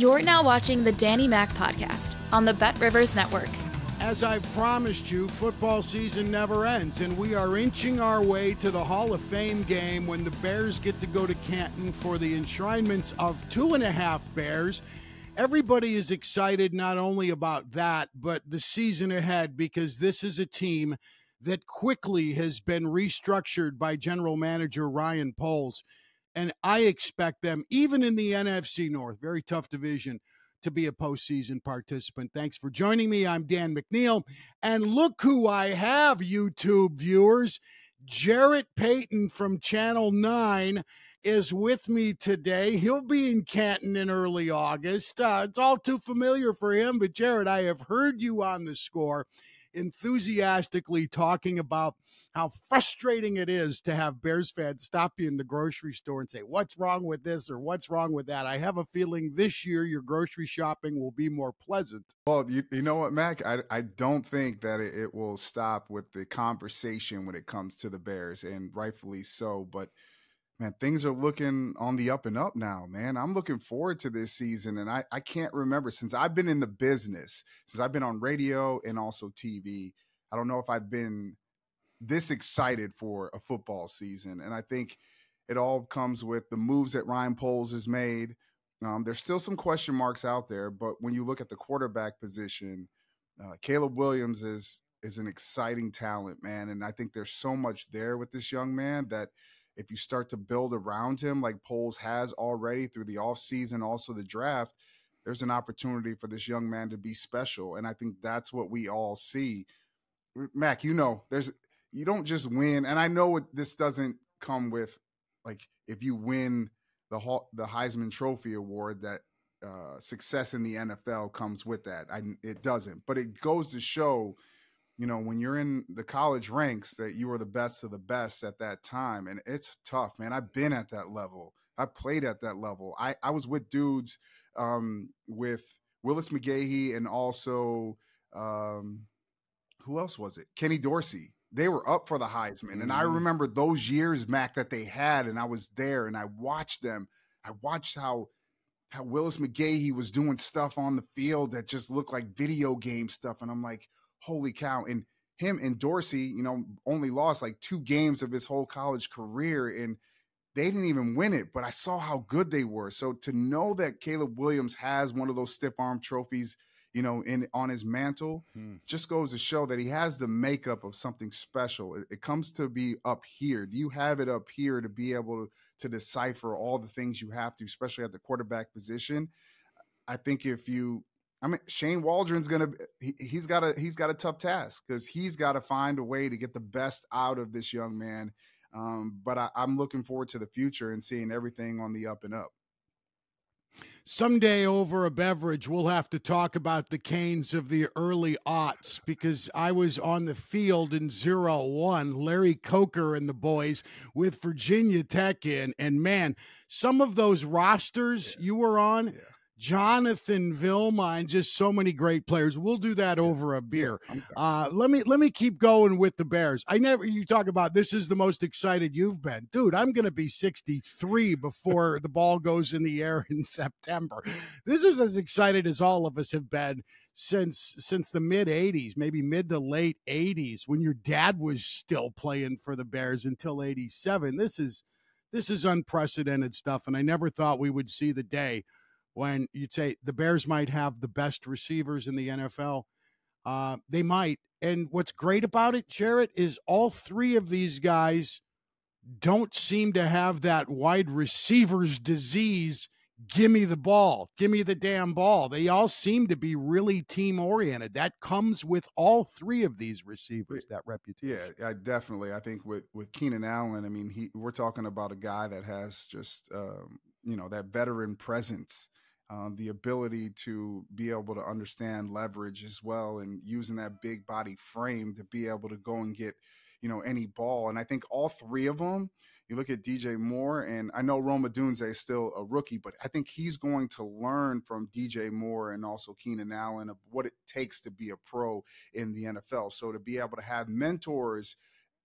You're now watching the Danny Mac Podcast on the BetRivers Network. As I've promised you, football season never ends, and we are inching our way to the Hall of Fame game when the Bears get to go to Canton for the enshrinements of 2.5 Bears. Everybody is excited not only about that, but the season ahead, because this is a team that quickly has been restructured by General Manager Ryan Poles. And I expect them, even in the NFC North, very tough division, to be a postseason participant. Thanks for joining me. I'm Dan McNeil. And look who I have, YouTube viewers. Jarrett Payton from Channel 9 is with me today. He'll be in Canton in early August. It's all too familiar for him, but Jarrett, I have heard you on The Score enthusiastically talking about how frustrating it is to have Bears fans stop you in the grocery store and say, what's wrong with this or what's wrong with that? I have a feeling this year your grocery shopping will be more pleasant. Well, you know what, Mac? I don't think that it will stop with the conversation when it comes to the Bears, and rightfully so. But man, things are looking on the up and up now, man. I'm looking forward to this season, and I can't remember since I've been in the business, since I've been on radio and also TV, I don't know if I've been this excited for a football season. And I think it all comes with the moves that Ryan Poles has made. There's still some question marks out there, but when you look at the quarterback position, Caleb Williams is an exciting talent, man. And I think there's so much there with this young man that if you start to build around him like Poles has already through the offseason, also the draft, there's an opportunity for this young man to be special. And I think that's what we all see. Mac, you don't just win. And I know this doesn't come with, like, if you win the Heisman Trophy Award, that success in the NFL comes with that. It doesn't. But it goes to show, when you're in the college ranks, that you are the best of the best at that time. And it's tough, man. I've been at that level. I played at that level. I was with dudes with Willis McGahee and also who else was it? Kenny Dorsey. They were up for the Heisman. And I remember those years, Mac, that they had, and I was there and I watched them. I watched how Willis McGahee was doing stuff on the field that just looked like video game stuff. And I'm like, holy cow. And him and Dorsey, only lost like 2 games of his whole college career, and they didn't even win it, but I saw how good they were. So to know that Caleb Williams has one of those stiff arm trophies, on his mantle, just goes to show that he has the makeup of something special. It comes to be up here. Do you have it up here to be able to decipher all the things you have to, especially at the quarterback position? I think Shane Waldron's he's got a tough task, because he's got to find a way to get the best out of this young man. But I'm looking forward to the future and seeing everything on the up and up. Someday over a beverage, we'll have to talk about the Canes of the early aughts, because I was on the field in 01, Larry Coker and the boys with Virginia Tech in, and man, some of those rosters you were on, Jonathan Vilma, and just so many great players. We'll do that over a beer. Let me keep going with the Bears. You talk about this is the most excited you've been. Dude, I'm going to be 63 before the ball goes in the air in September. This is as excited as all of us have been since the mid 80s, maybe mid to late 80s, when your dad was still playing for the Bears until 87. This is unprecedented stuff, and I never thought we would see the day when you'd say the Bears might have the best receivers in the NFL. They might. And what's great about it, Jarrett, is all 3 of these guys don't seem to have that wide receiver's disease. Give me the ball. Give me the damn ball. They all seem to be really team-oriented. That comes with all 3 of these receivers, that reputation. Yeah, definitely. I think with Keenan Allen, we're talking about a guy that has just, that veteran presence. The ability to be able to understand leverage as well, and using that big body frame to be able to go and get, any ball. And I think all 3 of them, you look at DJ Moore, and I know Rome Odunze is still a rookie, but I think he's going to learn from DJ Moore and also Keenan Allen of what it takes to be a pro in the NFL. So to be able to have mentors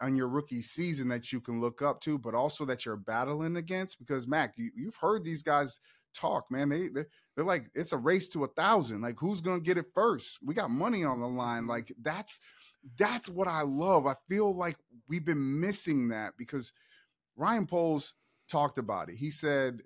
on your rookie season that you can look up to, but also that you're battling against, because Mac, you've heard these guys talk, man. They're like, it's a race to 1,000. Like, who's gonna get it first? We got money on the line. Like, that's what I love. I feel like we've been missing that because Ryan Poles talked about it. He said,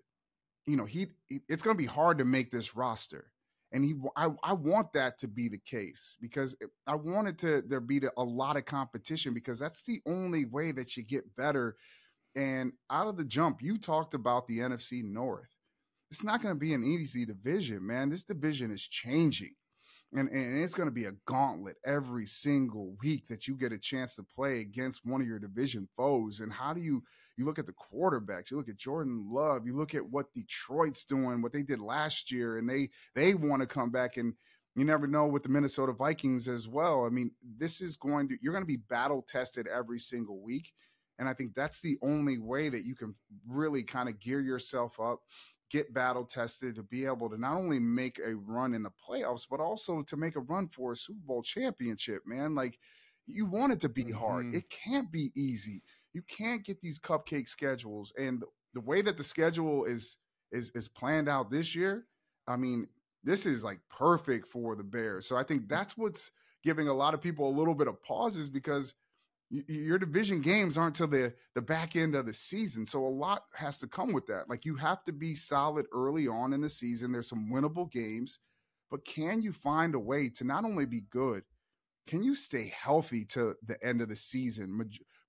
it's going to be hard to make this roster. And I want that to be the case because I wanted there be a lot of competition because that's the only way that you get better. And out of the jump, you talked about the NFC North. It's not going to be an easy division, man. This division is changing. And it's going to be a gauntlet every single week that you get a chance to play against one of your division foes. And how do you look at the quarterbacks, you look at Jordan Love, you look at what Detroit's doing, what they did last year, and they want to come back. And you never know with the Minnesota Vikings as well. I mean, you're going to be battle tested every single week. And I think that's the only way that you can really kind of gear yourself up, get battle tested to be able to not only make a run in the playoffs, but also to make a run for a Super Bowl championship, man. Like, you want it to be hard. It can't be easy. You can't get these cupcake schedules. And the way that the schedule is planned out this year, I mean, this is like perfect for the Bears. So I think that's what's giving a lot of people a little bit of pauses because your division games aren't till the back end of the season. So a lot has to come with that. Like, you have to be solid early on in the season. There's some winnable games, but can you find a way to not only be good, can you stay healthy to the end of the season,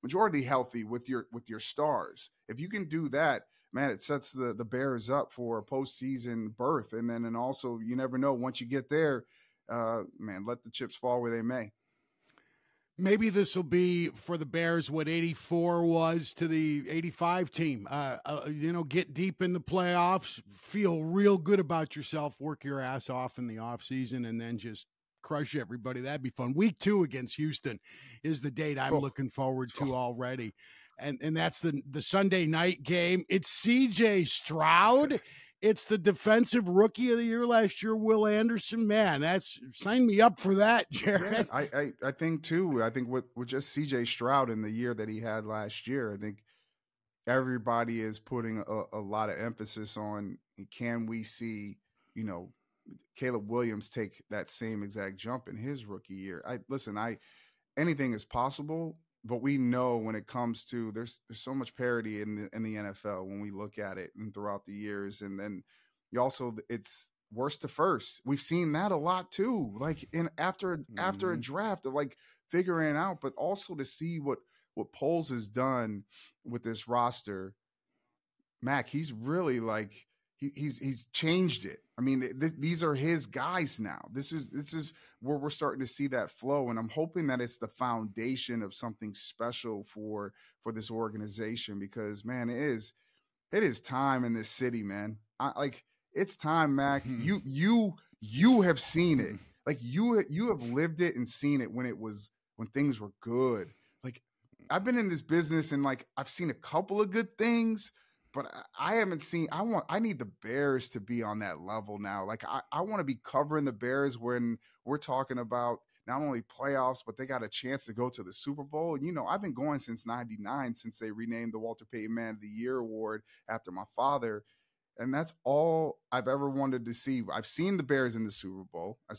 majority healthy with your stars? If you can do that, man, it sets the Bears up for a postseason berth. And also, you never know, once you get there, man, let the chips fall where they may. Maybe this will be for the Bears what 84 was to the 85 team. Get deep in the playoffs, feel real good about yourself, work your ass off in the offseason, and then just crush everybody. That'd be fun. Week 2 against Houston is the date I'm looking forward to already. And that's the Sunday night game. It's C.J. Stroud. It's the defensive rookie of the year last year, Will Anderson. Man, sign me up for that, Jarrett. Yeah, I think too. I think with just C.J. Stroud in the year that he had last year, I think everybody is putting a lot of emphasis on, can we see, Caleb Williams take that same exact jump in his rookie year? Anything is possible. But we know when it comes to there's so much parity in the NFL when we look at it and throughout the years, and then it's worst to first. We've seen that a lot too. Like after a draft of like figuring it out, but also to see what Poles has done with this roster. Mac, he's really like he's changed it. I mean, these are his guys now. This is where we're starting to see that flow, and I'm hoping that it's the foundation of something special for this organization because, man, it is time in this city, man. It's time, Mac. You have seen it. Like you have lived it and seen it when things were good. Like, I've been in this business and like I've seen a couple of good things. But I haven't seen. I need the Bears to be on that level now. Like I want to be covering the Bears when we're talking about not only playoffs, but they got a chance to go to the Super Bowl. And I've been going since '99, since they renamed the Walter Payton Man of the Year award after my father, and that's all I've ever wanted to see. I've seen the Bears in the Super Bowl. I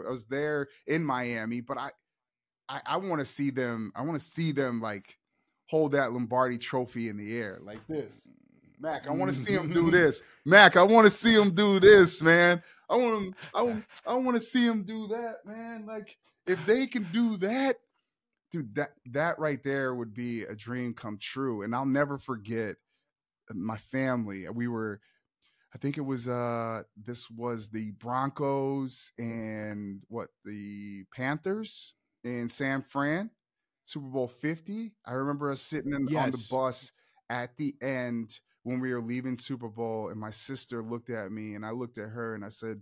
was there in Miami, but I want to see them. I want to see them like hold that Lombardi trophy in the air like this. Mac, I want to see him do this. Mac, I want to see him do this, man. I want to see him do that, man. Like, if they can do that, dude, that right there would be a dream come true. And I'll never forget my family. I think it was this was the Broncos and the Panthers in San Fran, Super Bowl 50. I remember us sitting on the bus at the end when we were leaving Super Bowl, and my sister looked at me and I looked at her and I said,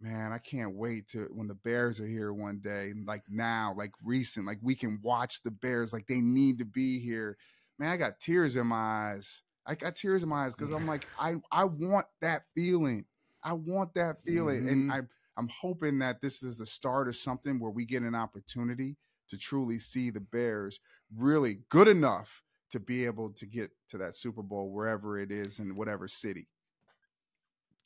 man, I can't wait to when the Bears are here one day, like now, like recent, like we can watch the Bears, like they need to be here. Man, I got tears in my eyes. Because I'm like, I want that feeling. I want that feeling. And I'm hoping that this is the start of something where we get an opportunity to truly see the Bears really good enough to be able to get to that Super Bowl wherever it is in whatever city.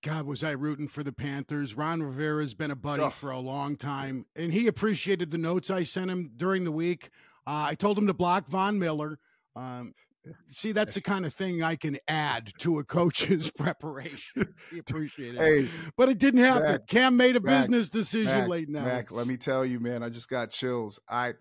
God, was I rooting for the Panthers. Ron Rivera's been a buddy Tough. for a long time, and he appreciated the notes I sent him during the week. I told him to block Von Miller. See, that's the kind of thing I can add to a coach's preparation. He appreciated it. But it didn't happen. Mac, Cam made a business decision late in that Mac, let me tell you, man, I just got chills. I've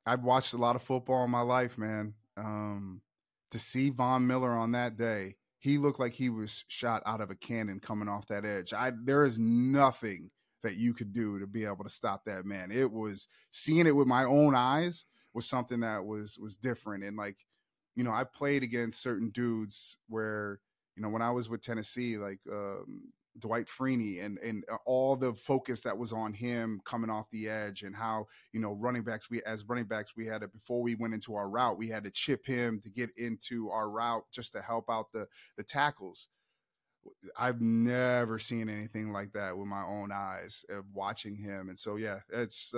watched a lot of football in my life, man. To see Von Miller on that day, he looked like he was shot out of a cannon coming off that edge. There is nothing that you could do to be able to stop that man. It was seeing it with my own eyes was something that was different. And like, you know, I played against certain dudes where, you know, when I was with Tennessee, like Dwight Freeney and all the focus that was on him coming off the edge, and how, you know, as running backs, we had to, before we went into our route, we had to chip him to get into our route just to help out the tackles. I've never seen anything like that with my own eyes of watching him. And so, yeah, it's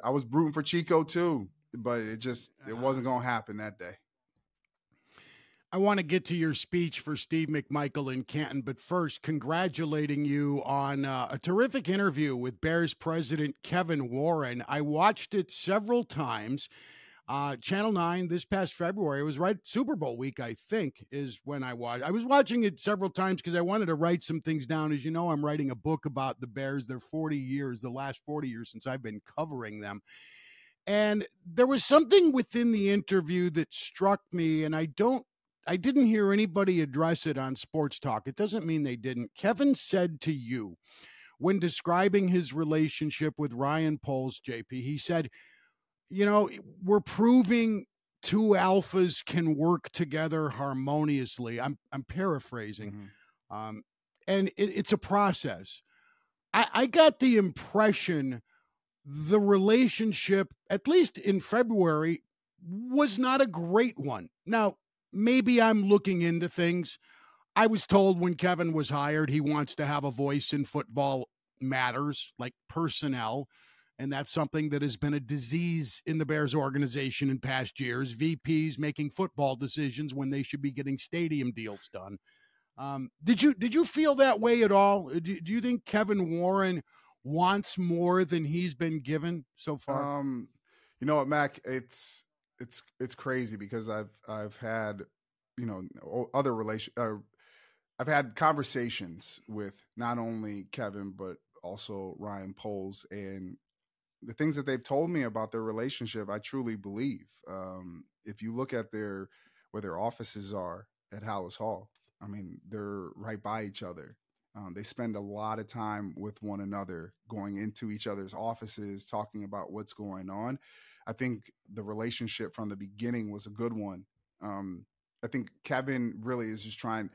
I was rooting for Chico too, but it wasn't going to happen that day. I want to get to your speech for Steve McMichael in Canton, but first, congratulating you on a terrific interview with Bears president Kevin Warren. I watched it several times. Channel 9 this past February, it was right Super Bowl week, I think, is when I watched. I was watching it several times because I wanted to write some things down. As you know, I'm writing a book about the Bears, their 40 years, the last 40 years since I've been covering them. And there was something within the interview that struck me, and I didn't hear anybody address it on Sports Talk. It doesn't mean they didn't. Kevin said to you, when describing his relationship with Ryan Poles, JP, he said, you know, we're proving two alphas can work together harmoniously. I'm paraphrasing. Mm-hmm. And it's a process. I got the impression the relationship, at least in February, was not a great one. Now, maybe I'm looking into things. I was told when Kevin was hired, he wants to have a voice in football matters, like personnel. And that's something that has been a disease in the Bears organization in past years. VPs making football decisions when they should be getting stadium deals done. Did you feel that way at all? Do you think Kevin Warren wants more than he's been given so far? You know what, Mac? It's crazy because I've had, you know, I've had conversations with not only Kevin but also Ryan Poles, and the things that they've told me about their relationship, I truly believe. If you look at where their offices are at Hallis Hall, I mean, they're right by each other. They spend a lot of time with one another, going into each other's offices, talking about what's going on. I think the relationship from the beginning was a good one. I think Kevin really is just trying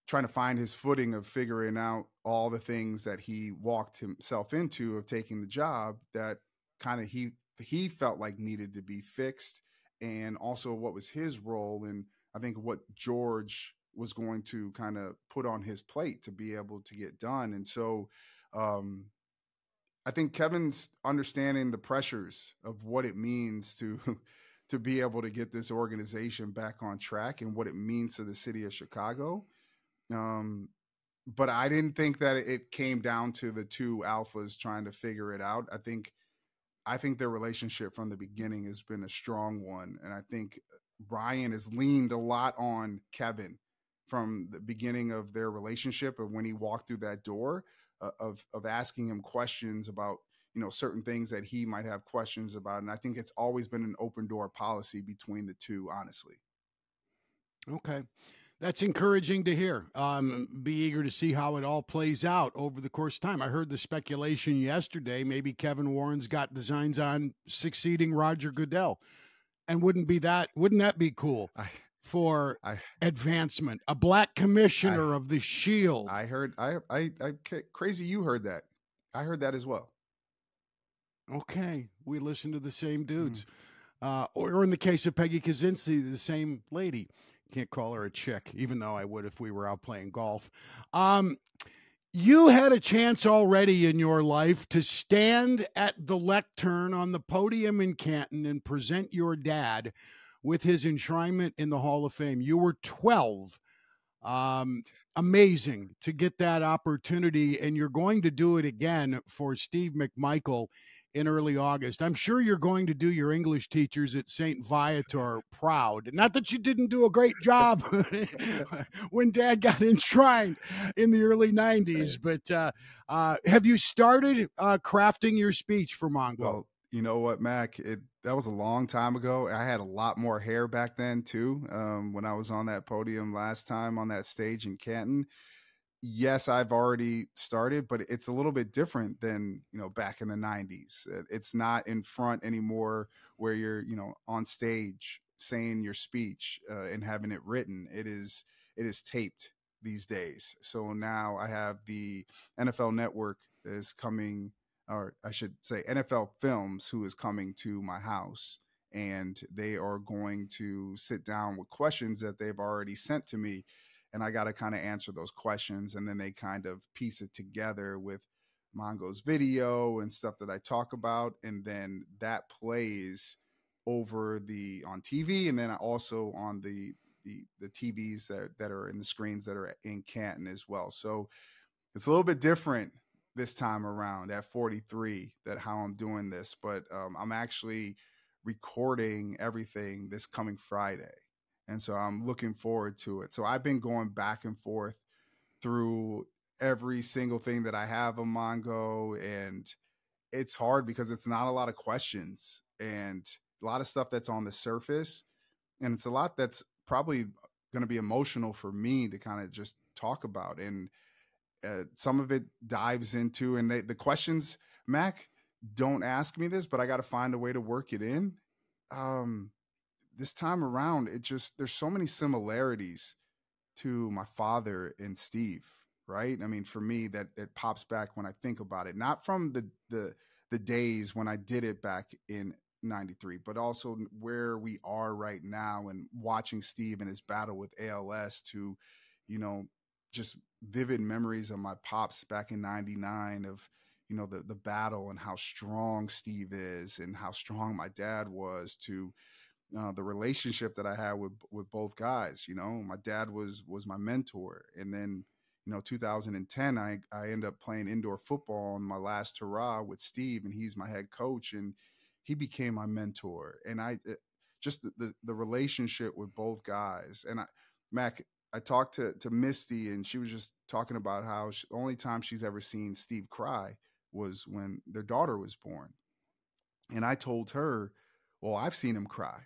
to find his footing of figuring out all the things that he walked himself into of taking the job that kind of he felt like needed to be fixed, and also what was his role, and I think what George was going to kind of put on his plate to be able to get done. And so I think Kevin's understanding the pressures of what it means to be able to get this organization back on track and what it means to the city of Chicago. But I didn't think that it came down to the two alphas trying to figure it out. I think their relationship from the beginning has been a strong one. And I think Brian has leaned a lot on Kevin from the beginning of their relationship, of when he walked through that door, of asking him questions about, you know, certain things that he might have questions about. And I think it's always been an open door policy between the two, honestly. Okay. That's encouraging to hear. Be eager to see how it all plays out over the course of time. I heard the speculation yesterday, maybe Kevin Warren's got designs on succeeding Roger Goodell. And wouldn't that be cool for advancement? A black commissioner of the Shield. I heard, crazy you heard that. I heard that as well. Okay. We listen to the same dudes. Or in the case of Peggy Kaczynski, the same lady. Can't call her a chick, even though I would if we were out playing golf. You had a chance already in your life to stand at the lectern on the podium in Canton and present your dad with his enshrinement in the Hall of Fame. You were 12. amazing to get that opportunity, and you're going to do it again for Steve McMichael in early August. I'm sure you're going to do your English teachers at St. Viator proud. Not that you didn't do a great job when Dad got enshrined in the early 90s, but have you started crafting your speech for Mongo? Well, you know what, Mac? That was a long time ago. I had a lot more hair back then too. When I was on that podium last time on that stage in Canton. Yes, I've already started, but it's a little bit different than, back in the 90s. It's not in front anymore where you're, on stage saying your speech and having it written. It is taped these days. So now I have the NFL Network is coming, or I should say NFL Films, who is coming to my house, and they are going to sit down with questions that they've already sent to me. And I got to kind of answer those questions. And then they kind of piece it together with Mongo's video and stuff that I talk about. And then that plays over on TV. And then also on the TVs that are in the screens that are in Canton as well. So it's a little bit different this time around at 43 that how I'm doing this. But I'm actually recording everything this coming Friday. And so I'm looking forward to it. So I've been going back and forth through every single thing that I have on Mongo. And it's hard because it's not a lot of questions and a lot of stuff that's on the surface. And it's a lot that's probably going to be emotional for me to kind of just talk about. And some of it dives into, and the questions, Mac, don't ask me this, but I got to find a way to work it in. This time around, there's so many similarities to my father and Steve, right? I mean, for me, that it pops back when I think about it, not from the days when I did it back in 93, but also where we are right now and watching Steve and his battle with ALS to, just vivid memories of my pops back in 99 of, the battle and how strong Steve is and how strong my dad was to, the relationship that I had with both guys. My dad was my mentor. And then, 2010, I ended up playing indoor football on my last hurrah with Steve, and he's my head coach, and he became my mentor. And just the relationship with both guys. And Mac, I talked to Misty, and she was just talking about how the only time she's ever seen Steve cry was when their daughter was born. And I told her, well, I've seen him cry.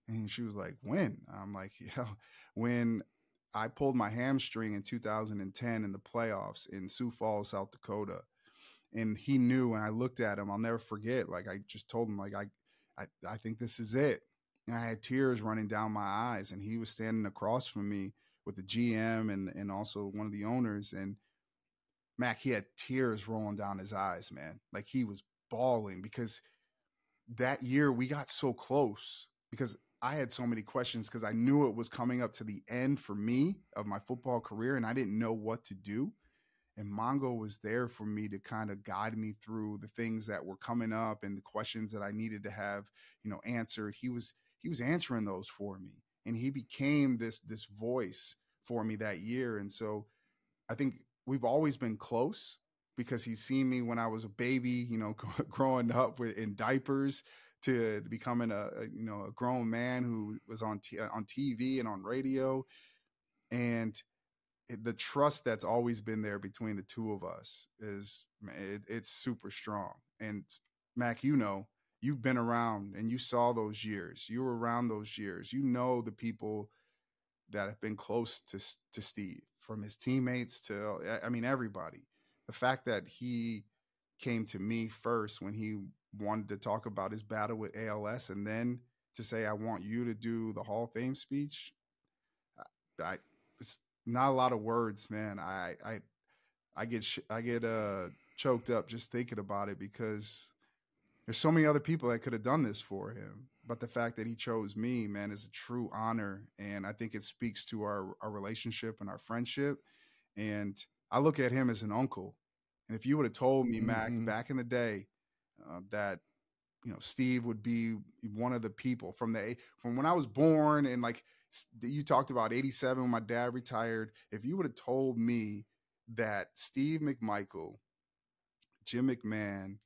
And she was like, when? I'm like, when I pulled my hamstring in 2010 in the playoffs in Sioux Falls, South Dakota. And he knew, and I looked at him, I'll never forget. Like, I just told him, like, I think this is it. And I had tears running down my eyes, and he was standing across from me with the GM and also one of the owners. And Mac, he had tears rolling down his eyes, man. Like, he was bawling because that year we got so close, because I had so many questions because I knew it was coming up to the end for me of my football career, and I didn't know what to do. And Mongo was there for me to kind of guide me through the things that were coming up and the questions that I needed to have, answered. He was answering those for me, and he became this voice for me that year. And so I think we've always been close because he's seen me when I was a baby, growing up in diapers to becoming a grown man who was on TV and on radio. And the trust that's always been there between the two of us it's super strong. And Mac, you've been around and you saw those years. You were around those years. The people that have been close to Steve, from his teammates to, everybody. The fact that he came to me first when he wanted to talk about his battle with ALS, and then to say, I want you to do the Hall of Fame speech. It's not a lot of words, man. I get choked up just thinking about it, because there's so many other people that could have done this for him. But the fact that he chose me, man, is a true honor. And I think it speaks to our relationship and our friendship. And I look at him as an uncle. And if you would have told me, Mac, back in the day, that Steve would be one of the people from when I was born, and like You talked about 87 when my dad retired. If you would have told me that Steve McMichael, Jim McMahon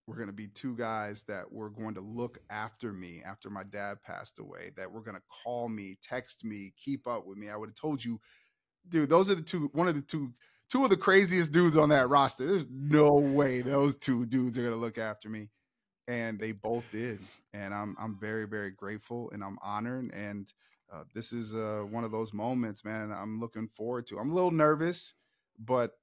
were going to be two guys that were going to look after me after my dad passed away, that were going to call me, text me, keep up with me, I would have told you, dude, those are two of the craziest dudes on that roster. There's no way those two dudes are going to look after me. And they both did. And I'm very, very grateful, and I'm honored. And this is one of those moments, man, I'm looking forward to. I'm a little nervous, but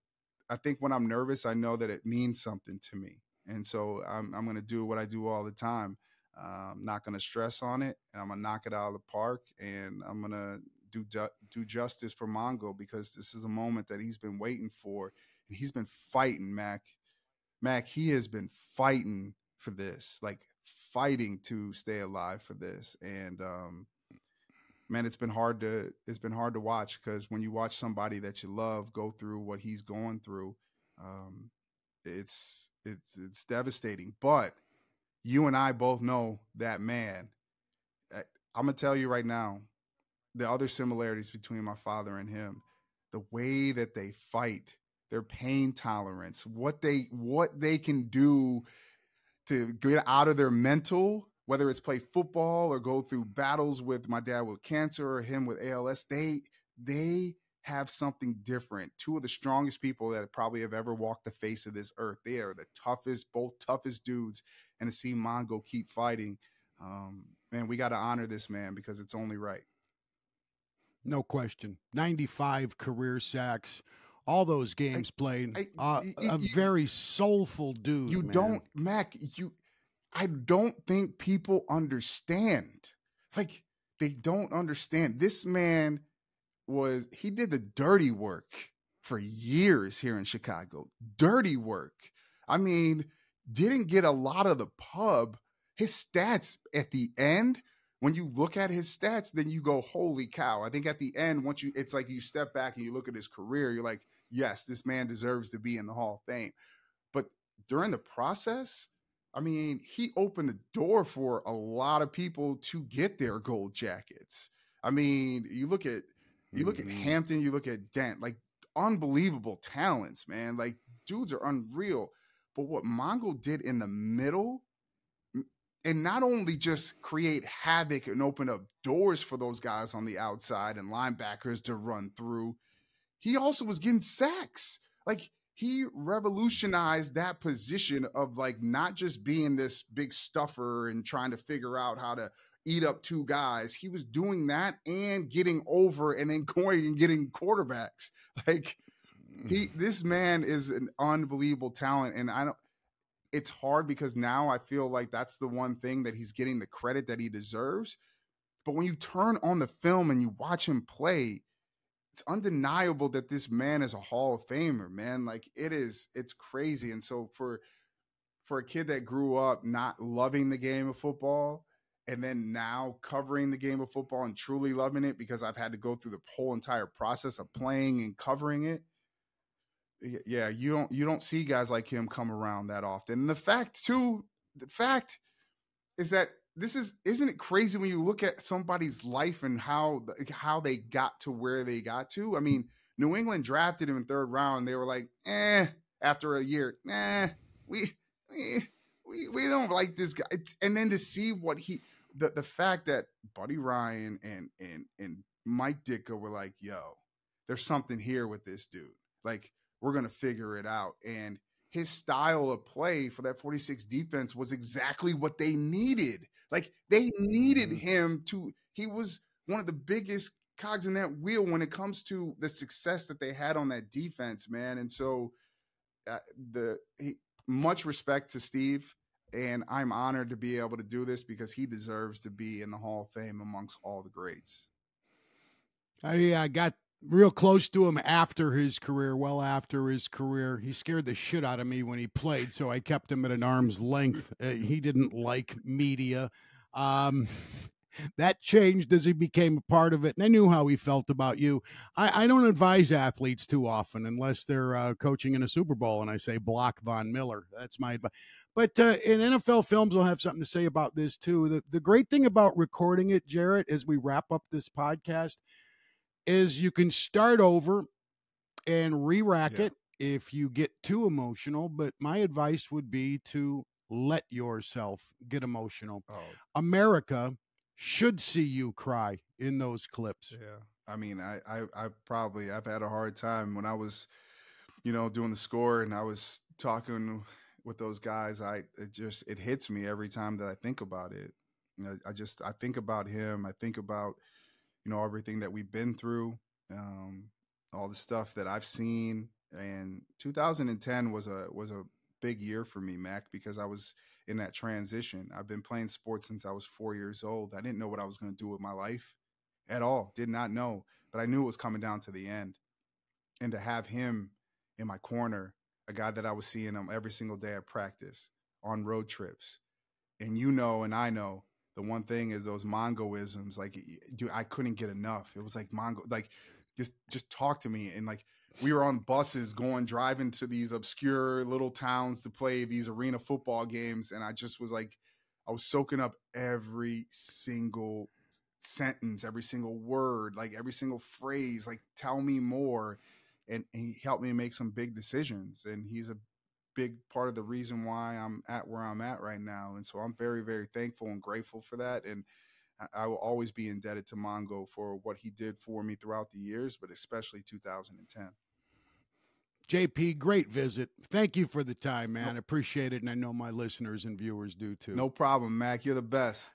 I think when I'm nervous, I know that it means something to me. And so I'm going to do what I do all the time. I'm not going to stress on it, and I'm going to knock it out of the park, and I'm going to do justice for Mongo, because this is a moment that he's been waiting for, and he's been fighting, Mac. Mac, he has been fighting for this, like fighting to stay alive for this. And man, it's been hard to watch, because when you watch somebody that you love go through what he's going through, it's devastating. But you and I both know that, man. I'm gonna tell you right now, the other similarities between my father and him, the way that they fight, their pain tolerance, what they can do to get out of their mental, whether it's play football or go through battles with my dad with cancer or him with ALS, they have something different. Two of the strongest people that probably have ever walked the face of this earth. They are the both toughest dudes. And to see Mongo keep fighting, man, we got to honor this man, because it's only right. No question. 95 career sacks, all those games played. A very soulful dude. I don't think people understand. Like, they don't understand. This man he did the dirty work for years here in Chicago. Dirty work. I mean, didn't get a lot of the pub. His stats at the end, when you look at his stats, then you go, holy cow. I think at the end, it's like you step back and you look at his career, you're like, yes, this man deserves to be in the Hall of Fame. But during the process, I mean, he opened the door for a lot of people to get their gold jackets. I mean, you look at Hampton, you look at Dent, like unbelievable talents, man. Like, dudes are unreal. But what Mongo did in the middle, and not only just create havoc and open up doors for those guys on the outside and linebackers to run through, he also was getting sacks. Like, he revolutionized that position of, like, not just being this big stuffer and trying to figure out how to eat up two guys. He was doing that and getting over and then going and getting quarterbacks. Like, this man is an unbelievable talent. And it's hard, because now I feel like that's the one thing that he's getting the credit that he deserves. But when you turn on the film and you watch him play, it's undeniable that this man is a Hall of Famer, man. Like, it's crazy. And so for a kid that grew up not loving the game of football, and then now covering the game of football and truly loving it, because I've had to go through the whole entire process of playing and covering it. Yeah, you don't see guys like him come around that often. And the fact is that isn't it crazy when you look at somebody's life and how they got to where they got to? I mean, New England drafted him in third round. They were like, after a year, we don't like this guy. And then to see what the fact that Buddy Ryan and Mike Ditka were like, yo, there's something here with this dude. Like, we're going to figure it out. And his style of play for that 46 defense was exactly what they needed. Like, they needed him he was one of the biggest cogs in that wheel when it comes to the success that they had on that defense, man. And so much respect to Steve, and I'm honored to be able to do this, because he deserves to be in the Hall of Fame amongst all the greats. I got real close to him after his career, He scared the shit out of me when he played, so I kept him at an arm's length. He didn't like media. That changed as he became a part of it, and I knew how he felt about you. I don't advise athletes too often unless they're coaching in a Super Bowl, and I say block Von Miller. That's my advice. But in NFL Films, we'll have something to say about this too. The great thing about recording it, Jarrett, as we wrap up this podcast, is you can start over and re-rack it if you get too emotional. But my advice would be to let yourself get emotional. America should see you cry in those clips. Yeah. I mean, I've had a hard time when I was, doing the score and I was talking with those guys. It hits me every time that I think about it. I think about him. I think about, everything that we've been through, all the stuff that I've seen. And 2010 was a big year for me, Mac, because I was in that transition. I've been playing sports since I was 4 years old. I didn't know what I was going to do with my life at all. Did not know, but I knew it was coming down to the end. And to have him in my corner, a guy that I was seeing him every single day at practice, on road trips. And and I know, the one thing is those Mongoisms. Like, dude, I couldn't get enough. It was like Mongo, like just talk to me. And like, we were on buses driving to these obscure little towns to play these arena football games. And I just was like, I was soaking up every single sentence, every single word, like every single phrase, like, tell me more. And he helped me make some big decisions. And he's a big part of the reason why I'm at where I'm at right now. And so I'm very, very thankful and grateful for that. And I will always be indebted to Mongo for what he did for me throughout the years, but especially 2010. JP, great visit. Thank you for the time, man. Appreciate it, and I know my listeners and viewers do too. No problem, Mac. You're the best.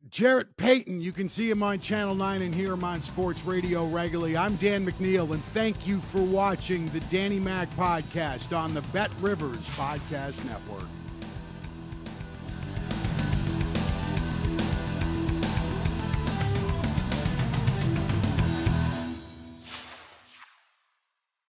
Jarrett Payton, you can see him on Channel 9 and hear him on sports radio regularly. I'm Dan McNeil, and thank you for watching the Danny Mac Podcast on the BetRivers Podcast Network.